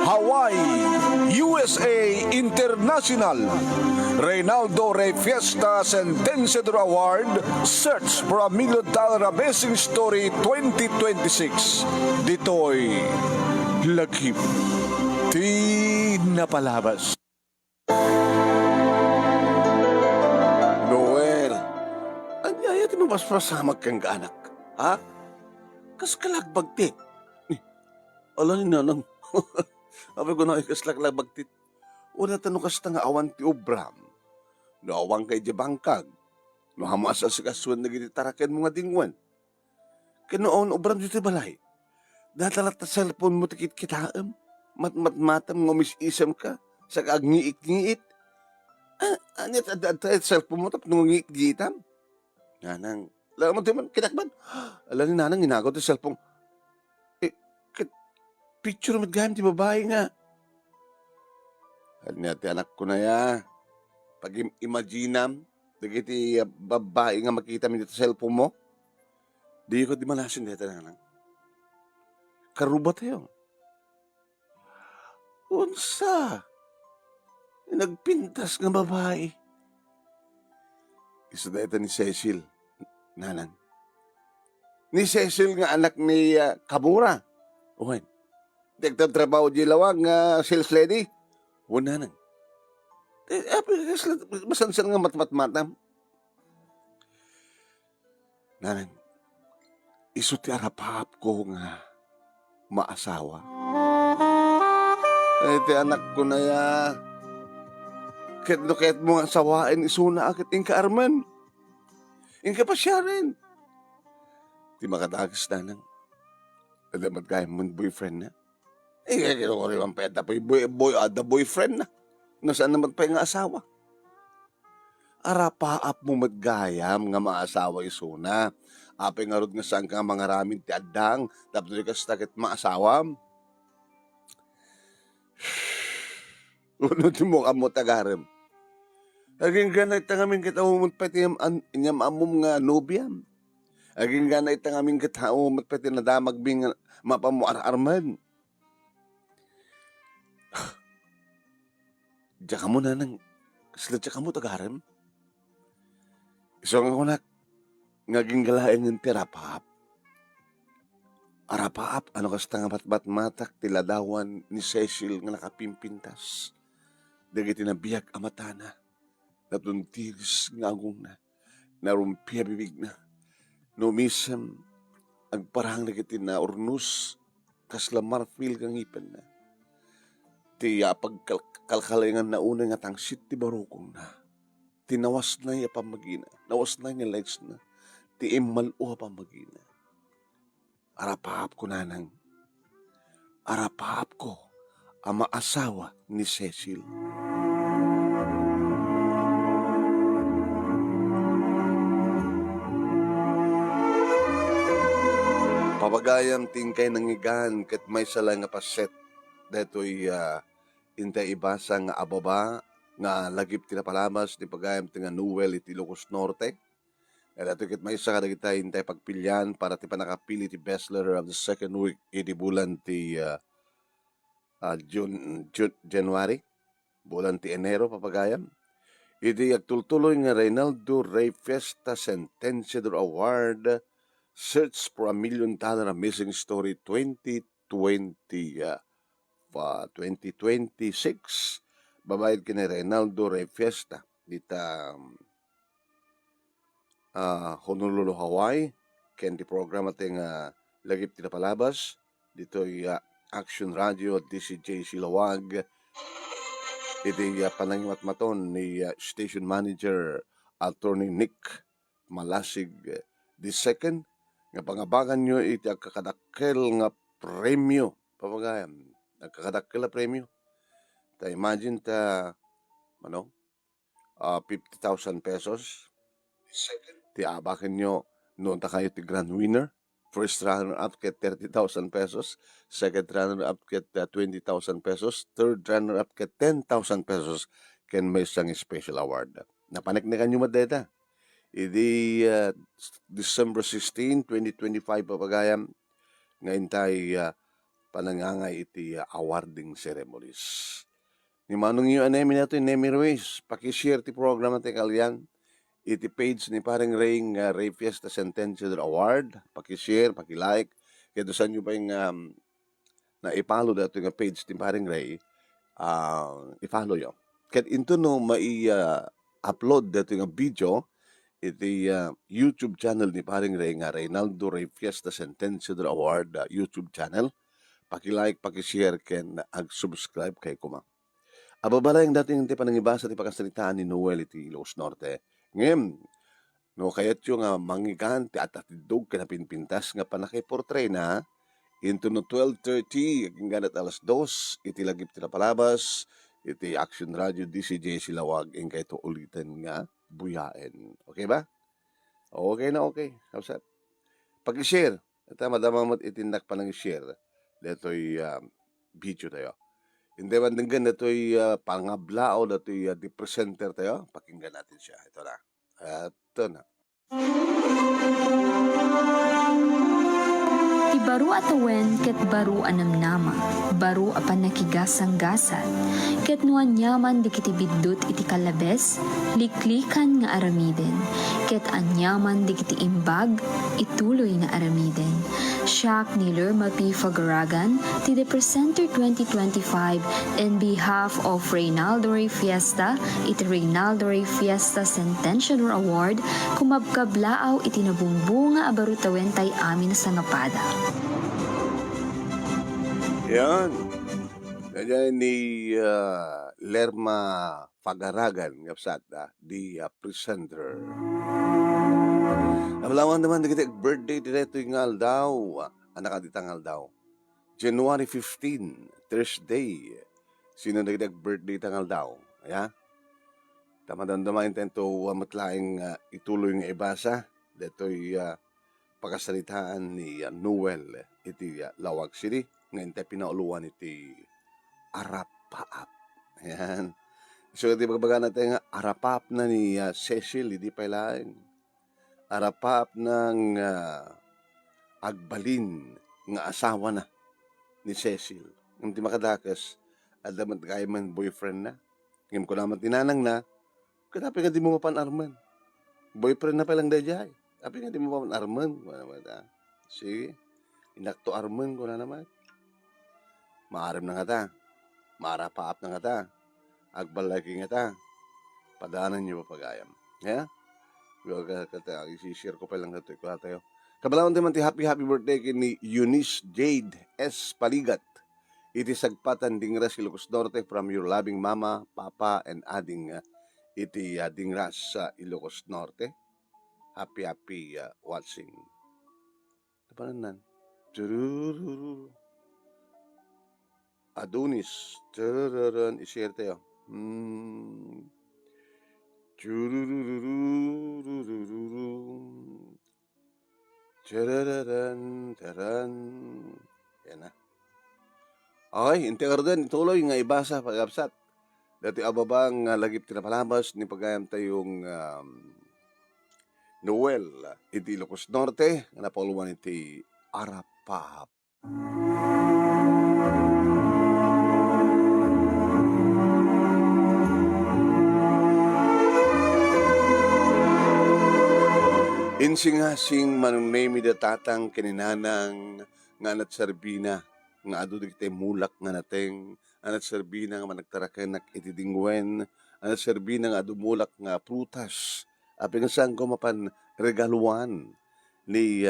Hawaii, USA International, Reynaldo Rey Fiesta Sentenciador Award, Search for a $1 Million Amazing Story 2026. Dito'y lagip di napalabas. Noel, anyaya ti mas masamag kang anak. Ha? Kas kalagbagtit. Ala ni nanang. Sabi ko na kas kalagbagtit. Una tanong kas nga awan ti obram. No awang kay jabangkag. No hamasal sa kasuan na ginitarakan mga dingwan. Kanoon obram dito balay. Datalat ta cellphone mo tikit kitaam. Matmatam ngumis isam ka. Sa kagngiit-ngiit. Anyat at cellphone mo tap nungiit-giitam. Nanang, alam mo man kinakban. Alam ni nanang ginagaw ti cellphone. Picture mo gayam ti babae nga. Ano ti anak ko na ya. Pag imaginam, dagiti babae nga makita mo dito sa cellphone mo, di ko di malasin dito nanang. Karuba tayo. Unsa? Nagpintas nga babae. Isa dito ni Cecil, nanang. Ni Cecil nga anak ni Kamura. Uwan. Nagtatrabaho di lawag nga sales lady. Wala nang. Masansan nga matmatam. Nanang, iso ti arapap ko nga maasawa. Ti anak ko na ya. Ket mo nga sawain isuna akit inka arman. Inka pa siya rin. Di makatagis nanang. Adamat kaya mong boyfriend na. Kaya ko rin ang peta po the boyfriend na. Nasaan naman pa yung asawa? Arapaap mo magayam nga maasawa isuna. Apay nga rod nga saan ka mga ramin ti adang. Tapos ka sa takit maasawam. Unod mo ka mo tagarem. Aging ganay tangamin kita umot pati inyam amom nga nobiyam. Aging ganay tangamin kita umot pati nadamag bing mapamuar-arman. Diya ka mo nanang, sila diya ka mo tagarem. So nga kunak, ngaging galain ng tirapap. Arapaap, ano kas nga matmatak tiladawan ni Cecil nga nakapimpintas. Dagiti na biyak amatana, natuntiris nga agong na, narumpia bibig na. Numisam, agparang dagiti na urnus, kas lamarfil kang ipan na. Tiya pagkalkalingan na una nga tangsit ti barukong na. Tinawas na iya pamagina. Nawas na niya legs na. Ti imaluha pamagina. Arapahap ko nanang. Arapahap ko ang maasawa ni Cecil. Papagayam tingkay nangigan ket may sala nga paset. Deto'y intay ibasa nga ababa nga lagip tinapalamas ni pagayam ti nga Newell iti Ilocos Norte. At ito kit may isa ka kita intay pagpilyan para ti panakapili ti bestseller of the second week iti bulan ti January. Bulan ti Enero papagayam. Iti agtultuloy nga Reynaldo Rey Fiesta Sentenciador Award Search for a $1 Million Amazing Story 2026. Babayad kini Reynaldo Rey Fiesta dita Honolulu, Hawaii. Kendi program ating lagip tinapalabas. Dito Action Radio DCJ Silawag. Ito panangimat maton ni Station Manager Attorney Nick Malasig II. Nga pangabangan nyo iti agkakadakkel nga premyo. Papagayam. Nagkakadakkel na premyo. Ta imagine ta 50,000 pesos. Ti abakan nyo noon ta kayo ti grand winner. First runner-up get 30,000 pesos. Second runner-up get 20,000 pesos. Third runner-up get 10,000 pesos. Ken may isang special award. Napaniknikan nyo madeta. Idi December 16, 2025 papagayam. ngayon tayo panangangay iti awarding ceremonies. Ni manong yung anemi na ito, Nemi Ruiz, pakishare ti program natin kalyan, iti page ni parang Ray Fiesta Centennial Award, pakishare, pakilike, kaya doon nyo ba yung na-follow na ito yung page ni parang Ray, i-follow yun. Kaya ito no, upload na ito yung video, iti YouTube channel ni parang Ray nga, Reynaldo Ray Fiesta Centennial Award YouTube channel, pakilike, pakishare, ken ag-subscribe kay kuma. Ababala yung dating ti panangibasa ti pakasalitaan ni Noel iti Ilocos Norte. Ngayon, no, kaya't yung mangikan ti atatidog kinapinpintas nga panakay-portray na into no 12:30 ganat alas 2 iti lagip ti napalabas iti Action Radio DCJ Silawag ing kay to ulitin nga buyaen. Okay ba? Okay na okay. Kausap. Pag-share. Ito madamamot itindak pa ng share. Dito'y video tayo. Hindi man dinggan na ito'y pangablao na ito'y the presenter tayo. Pakinggan natin siya. Ito na. Ito na. Ti baro atawen ket baro anamnama, baro apan nakigasang gasat, ket nuan nyaman di kiti biddut iti kalabes, liklikan nga aramiden, ket anyaman di kiti imbag, ituloy nga aramiden. Siak ni Lerma P. Fagaragan, ti the presenter 2025 in behalf of Reynaldo Ray Fiesta, iti Reynaldo Ray Fiesta Centennial Award, kumabkablaaw iti nabumbunga abarutawen tay amin sa ngapada. Yan. Ganyan ni Lerma Fagaragan, ngapsat, the presenter. Nabalawan naman na kita birthday dito yung aldaw. Anak aditang aldaw. January 15, Thursday. Sino na kita birthday tang aldaw? Ayan. Tamadandama intento matlaing ituloy nga ibasa. Dito'y pagkasalitaan ni Noel iti Lawag City. Ngayon tayo pinauluan iti Arapaap. Ayan. So, iti pagbaga natin nga, Arapaap na ni Cecil, hindi pa ilain. Arapaap ng agbalin nga asawa na ni Cecil. Hindi makadakas, at dapat kaya man boyfriend na. Ngayon ko naman tinanang na, kaya nga di mo mapanarman. Boyfriend na palang dayay. Tapi nga di mo mapanarman. Sige, inakto arman ko na naman. Maaram na nga ta. Maarapaap na nga ta. Agbalaki nga ta. Padaanan niyo pa pagayam. Yeah? Isishare ko pa lang ito. Kabalawan naman ti happy birthday ni Eunice Jade S. Paligat. Iti sagpatan dingras Ilocos Norte from your loving mama, papa, and ading iti dingras sa Ilocos Norte. Happy watching. Tapanan. Turururu. Adonis. Tururun. I-share tayo. Chararan, taran. Yan na. Okay, intikardan, ituloy nga ibasa pag-absat. Dati ababang lagip tinapalabas ni pagayam tayong Noel iti Ilocos Norte, napuluan iti Arapaap. Insing-hasing manunemi da tatang kininanang nga anat serbina nga adu digite mulak nga nateng anat serbina nga managtaraken nak itidingwen anat serbina nga adu mulak nga prutas api nga saan ko mapan regaluan ni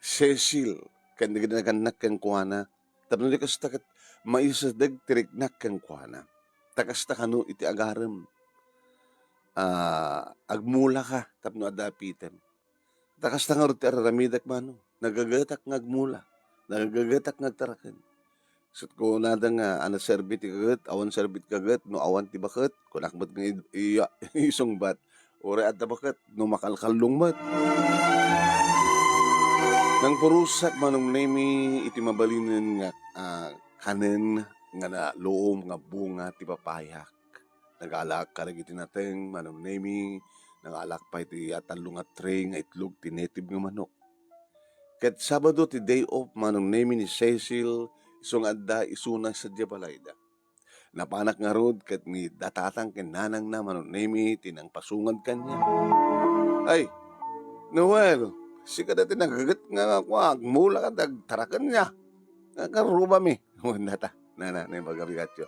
Cecil kan diginagannak ken kuana tapno di kas takat maisadag tiriknak ken kuana takas takano iti agarem agmula ka tapno adapitem takas nga iti aramidak mano nagagatak nga agmula nagagatak nga taraken sut ko nada nga ana serbit ti kaget awan serbit kaget no awan ti baket kunakbat nga isong bat ore adda baket no makalkalung mat nang purusak manong nemi iti mabalinen nga kanen nga na loom nga bunga ti papayak nag-alak karag iti nateng manong nemi nag-alak pa iti talong at tray nga itlog ti native nga manok Ket Sabado ti day off manong name ni Cecil isong adda isuna sa Jabalayda. Napanak nga rod ket ni datatang kinanang na manong name tinang pasungad kanya. Ay, Noel, si ka dati nagagat nga kwag mula ka dagtarakan niya. Nagaruba mi. Nata, na magabigatyo.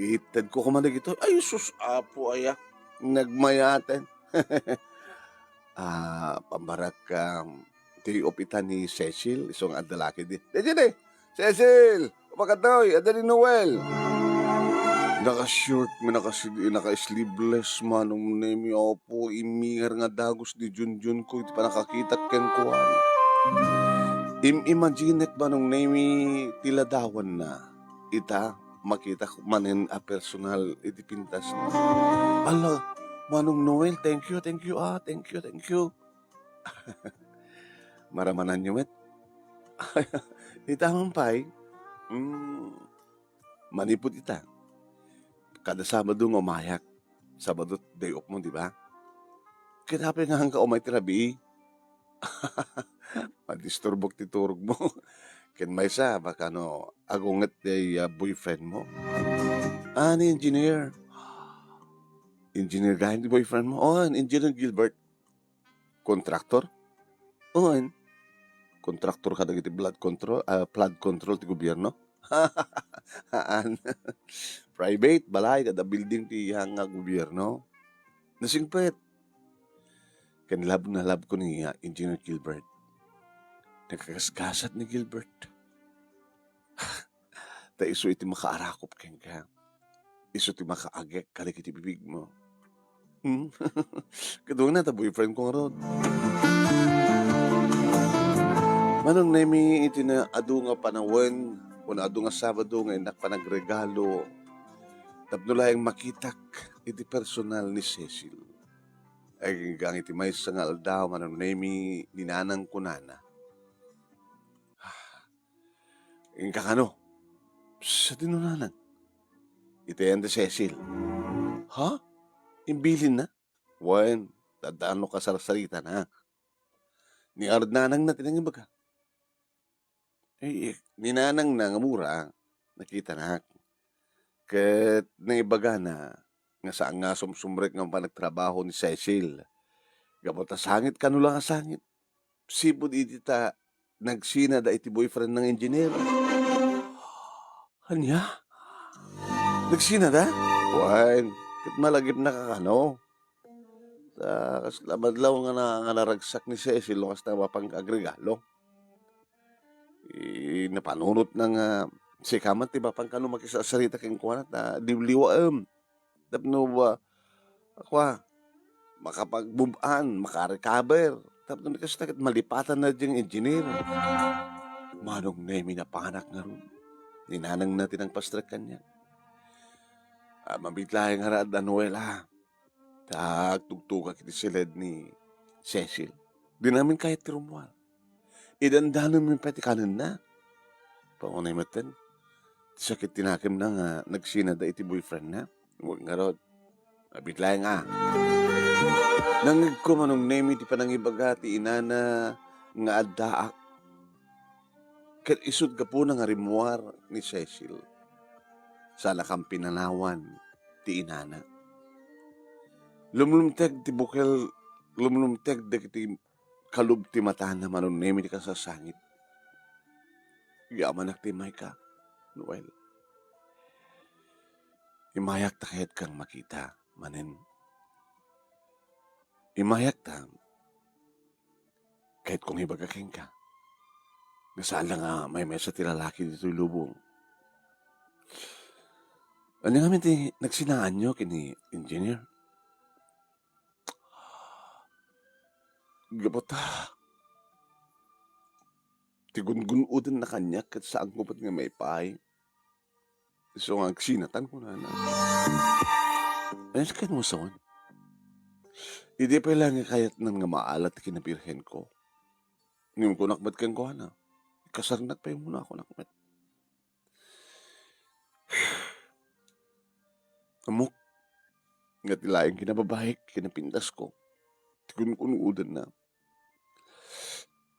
Itad ko kumandag ito. Ay, sus, apo aya. Nagmayaten. Pambarak day off ita ni Cecil, isong adalaki din. Dede, Cecil, upakatoy, ada ni Noel. Naka-short, naka-sleeveless manong nemi opo, iminger nga dagos di Junjun ko, iti pa nakakita ken ko. Imagine manong nemi tiladawan na, ita makita ko manin a personal iti pintas. Ala, manong Noel, thank you, thank you. Maramanan nyo, met. Ita hampay, manipot ita. Kada Sabado nga umayak. Sabado day off mo, di ba? Kinapin nga hangga umay tirabi. Madisturbok ti turog mo. Ken may sa, baka no, agungat day boyfriend mo. Ni engineer. Engineer gahin ti boyfriend mo. Engineer Gilbert. Contractor? Kontraktor ka dagiti flood control ti gobyerno. Private balay kada building ti hanga gobyerno. Nasingpet. Kan lab ko ni Engineer Gilbert. Nagkakasgasat ni Gilbert. Ta iso iti makaarakop ken ka. Iso ti makaagek kalik iti bibig mo. Kadung na ta boyfriend ko nga rod. Manong nemi iti na adu nga panawen, kuna adu nga Sabado nga inak pa nagregalo. Tapno layang makitak iti personal ni Cecil. Ay gang iti may sangal daw manong nemi ninanang kunana. Ingka kano, sa tinunanang. Ito yan de Cecil. Ha? Imbilin na? Wen, dadaan ka sa salita na. Ni Arnanang na tinangin baga. Ninanang na nga mura, nakita na. Ket naibaga na, nga saan nga sumsumrek ng panagtrabaho ni Cecil. Gabot na sangit, kanula nga sangit. Sibod iti ta, nagsina da iti boyfriend ng engineer. Anya? Nagsina da? Wan, ket malagip na kakano. Kas labadlaw nga naragsak ni Cecil, kas na mapang agregalo. Napanunot ng si kamat ti bapang kano makisasarita keng kuwanat na dibliwaam. Tapno ba makapagbubaan, makarecover. Tapno kasi malipatan na diyang engineer. Manong nemi na panganak nga ron. Ninanang natin ang pastrak kanya. Mabitlahe nga raad Noel tugtuga kiti silid ni Cecil. Di namin kahit tirumual. Idandanan mo yung pati kanan na. Paunay matan. Sakit tinakim na nga nagsinada iti boyfriend na. Huwag nga rod. Mabitlahe nga. Nangig ko manong nemi ti panangibaga ti inana nga addaak. Kat isud ka po nga rimuar ni Cecil. Sana kang pinanawan ti inana. Lumlumteg ti bukel, lumlumteg ti kalub ti mata na manon nemi ti kasasangit. Yaman aktimay ka, Noel. Imayak ta kahit kang makita, manin. Imayak ta kahit kung ibagaking ka. Nasaan lang may mesa ti lalaki dito lubong. Ano nga ti nagsinaan nyo kini engineer? Gabot tigun-gunudan na kanya kat saan ko ba't nga may pahay. So nga sinatan ko na. Ano sa mo sawan? Hindi pa lang kayat nang nga maalat kinapirhen ko. Ngayon ko nakbat kang ko na. Kasarnat pa yung muna ako nakbat. Amok. Nga tilaing kinababahik, kinapintas ko. Tigun-gunudan na.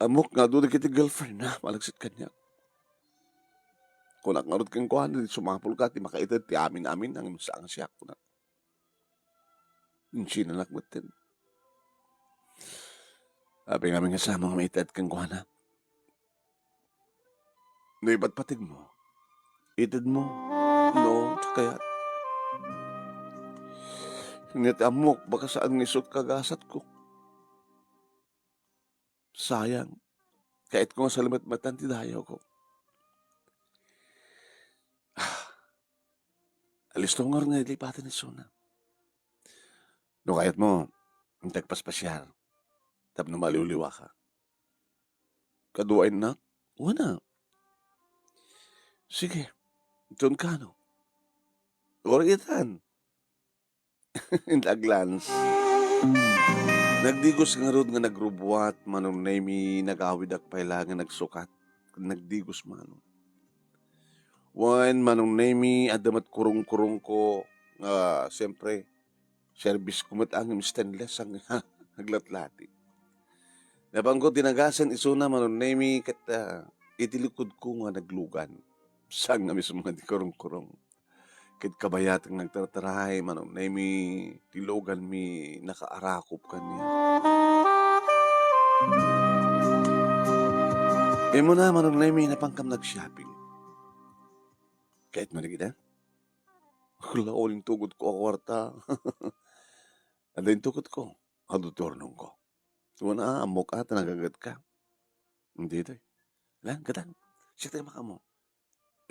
Amok nga doon kiti girlfriend na malagsit kanya. Kung nakarot kang kuhan, di sumapul ka, ti makaitad, ti amin-amin, ang saang siya ko na. Yung sinanak batin. Sabi nga mga kasama nga maitad kang kuhan na. Naibat patig mo. Itad mo. No, kaya. Ngunit amok, baka saan ngisot kagasat ko. Sayang. Kahit ko nga salamat matan, tidayaw ko. Alis to nga nga ilipatan ni Sona. No kayat mo, ang tagpaspasyal. Tap na maliuliwa ka. Kaduain na? Wala. Sige. Doon ka, no? Orientan. Naglans. Nagdigos nga ron nga nagrubuat, manong nami nagawid ak pailangan nagsukat. Nagdigos manong. One, manong nami adamat kurong-kurong ko. Siyempre, service kumat ang stainless ang naglatlati. Napangko tinagasan isuna manong nami kat itilikod ko nga naglugan. Sang nga mismo nga di kurong-kurong. Kit kabayat ang nagtatarahay, manong nami tilogan mi nakaarakop kanya. Emo na manong nami napangkam nag-shopping. Kahit manigida, wala uling tugod ko akwarta. Ada yung tugod ko, adutornong ko. Wala amok ata nagagat ka. Hindi ito eh. Lang, gatang. Siya tayo makamo.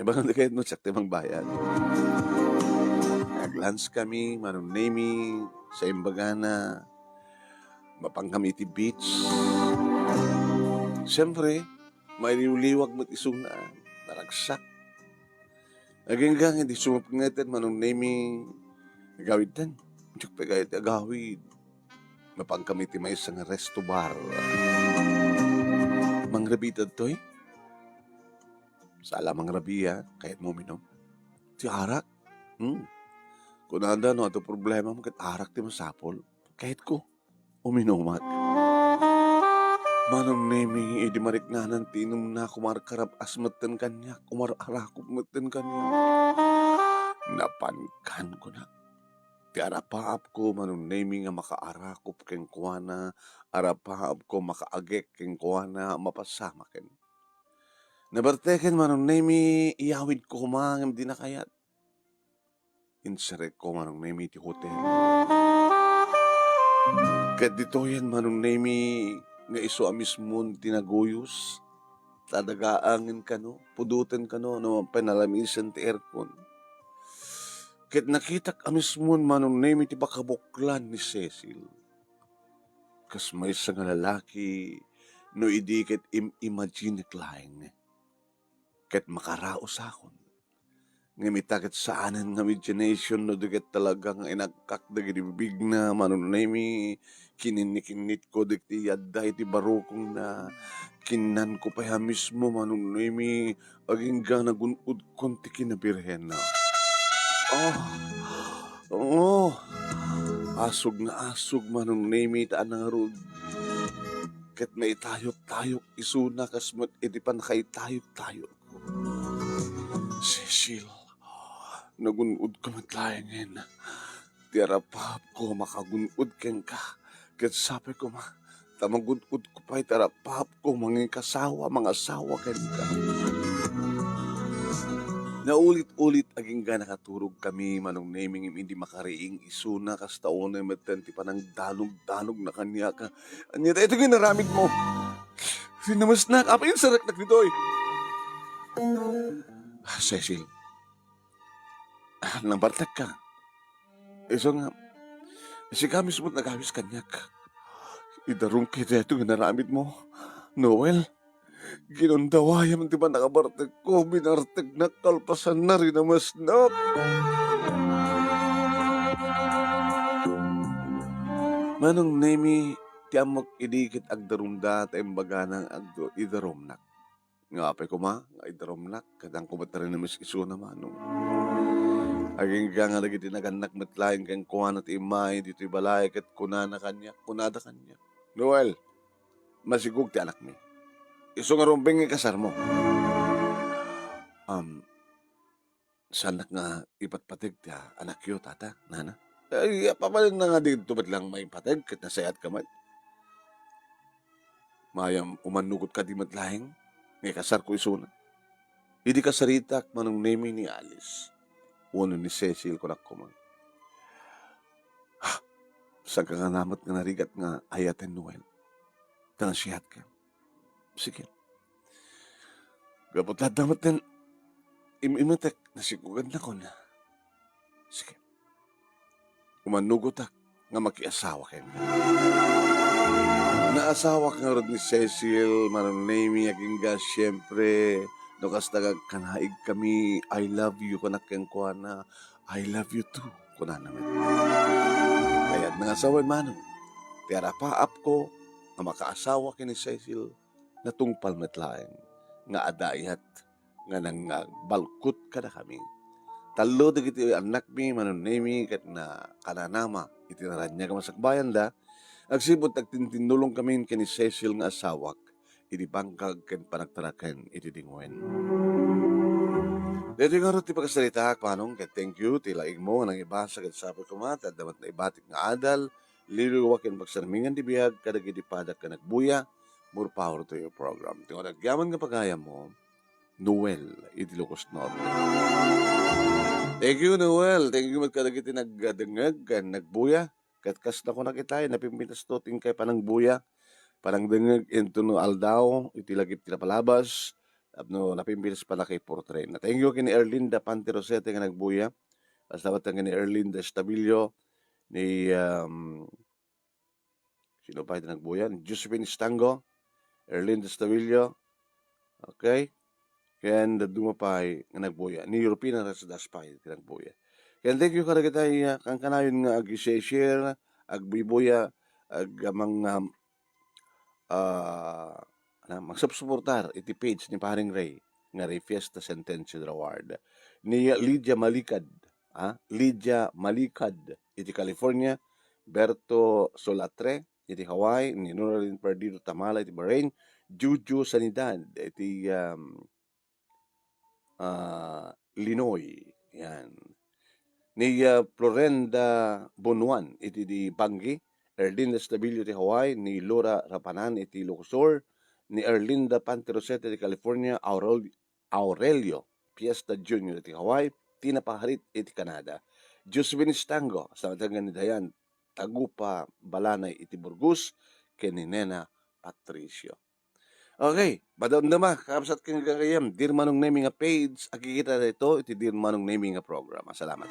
Baka na kahit no, siya tayo magbayad. Nag-lunch kami, manong nami, sa Imbagana, Mapangkamiti Beach. Siyempre, may liwag mo't isuna, naragsak. Aging hindi sumapangatan, manong nami, nagawid tan. Tiyok pa kahit agawid. Mapangkamiti may isang resto bar. Mangrabitad to eh. Sa alamang rabiya, kahit mo minom. Ti arak. Kung nanda no, ato problema mo, kahit arak ti masapol. Kahit ko, uminumat. Manong nemi, di mariknanan, tinom na kumarkarap asmatan kanya, kumarakop matan kanya. Napankan ko na. Ti arapaap ko, manong nemi nga makaarakop keng kuwana, arapaap ko makaagek keng kuwana, mapasama ken. Nabarteken manong nemi, iyawid ko humangam di na kayat. Inseret ko manong nemi ti hotel. Kat dito yan manong nemi, nga iso amismon tinaguyos. Tadagaangin ka no, pudutan ka no, panalamisan ti aircon. Kat nakitak amismon manong nemi ti bakabuklan ni Cecil. Kas may isa nga lalaki, no idi kat imagine klaing. Kat makaraos akon. Ngamita kat saanan nga imagination no diket talagang inagkak dagi bibig na manong nemi kininikinit ko dikti yadda iti barukong na kinan ko pa mismo manong nemi aging ga nagunod konti kinabirhen na. Asog na asog manong nemi taan nga rod. Kat may tayok-tayok isuna kasmat iti pa nakay-tayok-tayok. Cecil, nagunod ka matlayangin. Tiarapap ko makagunod ken ka. Kat sabi ko tamagunod ko pa'y tiarapap ko mga kasawa, mga asawa ken ka. Naulit-ulit aging ga nakaturog kami manong naming hindi makariing isuna kas taon na matenti pa ng danog-danog na kanya ka. Anya ito ginaramid mo. Sinamasnak, apa yung saraknak nito eh? Cecil, nang bartak ka. Iso nga, si kami sumot nagawis kanyak. Idarong kita ito ginaramid mo. Noel, ginundawaya man di ba nakabartag ko, binartag na kalpasan na rin na masnak. Manong nemi, tiamok idikit agdarumda at imbaga ng idarumnak. Nga apay ko nga idarumnak, kadang kumatarin na mas iso na manong. Aging nga lagi tinaganak matlaing kang kuha at imay, dito'y balay kat kunada kanya. Noel, masigug ti anak mi. iso nga rumpeng ikasar mo. Sanak nga ipatpatig ti anak yo, tata, nana. Ay, papalan na nga dito ba't lang may patag, kat nasayat ka man. Mayam, umanugot ka di matlaing, ngay kasar ko iso na. Hindi ka saritak manong name ni Alice. Uno ni Cecil ko nakumang. Saan ka nga namat nga narigat nga ayaten Noel. Tanang sihat ka. Sige. Gapot lahat namat din. Imimatek, nasigugan na ko na. Sige. Umanugot ak nga makiasawa kayo. Naasawa ka nga rin ni Cecil, manong name aging ga, siyempre, no kas kanaig kami, I love you, kunak kang kuha na, I love you too, kuna naman. Kaya nangasawan manong, tiyara paap ko, nga makaasawa kini Cecil, na tungpal metlaeng, nga adayat, nga nang balkut ka na kami. Talo dagiti anak mi, manunemi, kat na kananama, itinaran niya ka masakbayan da, agsibot agtintinulong kami kini Cecil nga asawak, iti bangkag ken panagtaraken iti dingwen. Dito nga rin ti pagkasalita, panong, ket thank you, tilaing mo, nang ibasa ket sapot kumat, at damat na ibatik nga adal, liliwak ken pagsarmingan di biyag, kadagiti padak ka nagbuya, more power to your program. Tingo nagyaman nga pagaya mo, Noel, iti Ilocos Norte. Thank you, Noel. Thank you, magkadagiti nagdengag, nagbuya. Katkas na ko nakita, napimpitas to, tingkay panang buya. Panang dengag, into no aldaw, iti lagip tinapalabas. No, napimpitas pala kay portrait. Na thank you kini Erlinda Panterosete nga nagbuya. As dapat nga ni Erlinda Estabilio, ni, sino pa ito nagbuya? Ni Josephine Stango, Erlinda Estabilio, okay? Kaya dumapay nga nagbuya. Ni Europina Rasdas pa ito nagbuya. Kaya thank you kada kitay kang kanayon nga ag-share, ag-bibuya, ag magsubsuportar iti page ni Paring Ray nga Ray Fiesta Centennial Award. Ni Lydia Malikad, Lydia Malikad iti California, Berto Solatre iti Hawaii, ni Noraline Perdido Tamala iti Bahrain, Juju Sanidad iti Linoy. Yan. Ni Florenda Bonuan iti di Bangi, Erlinda Stabilio iti Hawaii, ni Laura Rapanan iti Lucosor, ni Erlinda Panterosete iti California, Aurelio Fiesta Jr. iti Hawaii, Tina Paharit iti Canada, Josephine Stango sa matangan ni Dayan, Tagupa Balanay iti Burgos, ken ni Nena Patricio. Okay, badon nama, kapsat kang gagayam, dir manong naming nga page, akikita na ito, iti dir manong naming nga program. Salamat.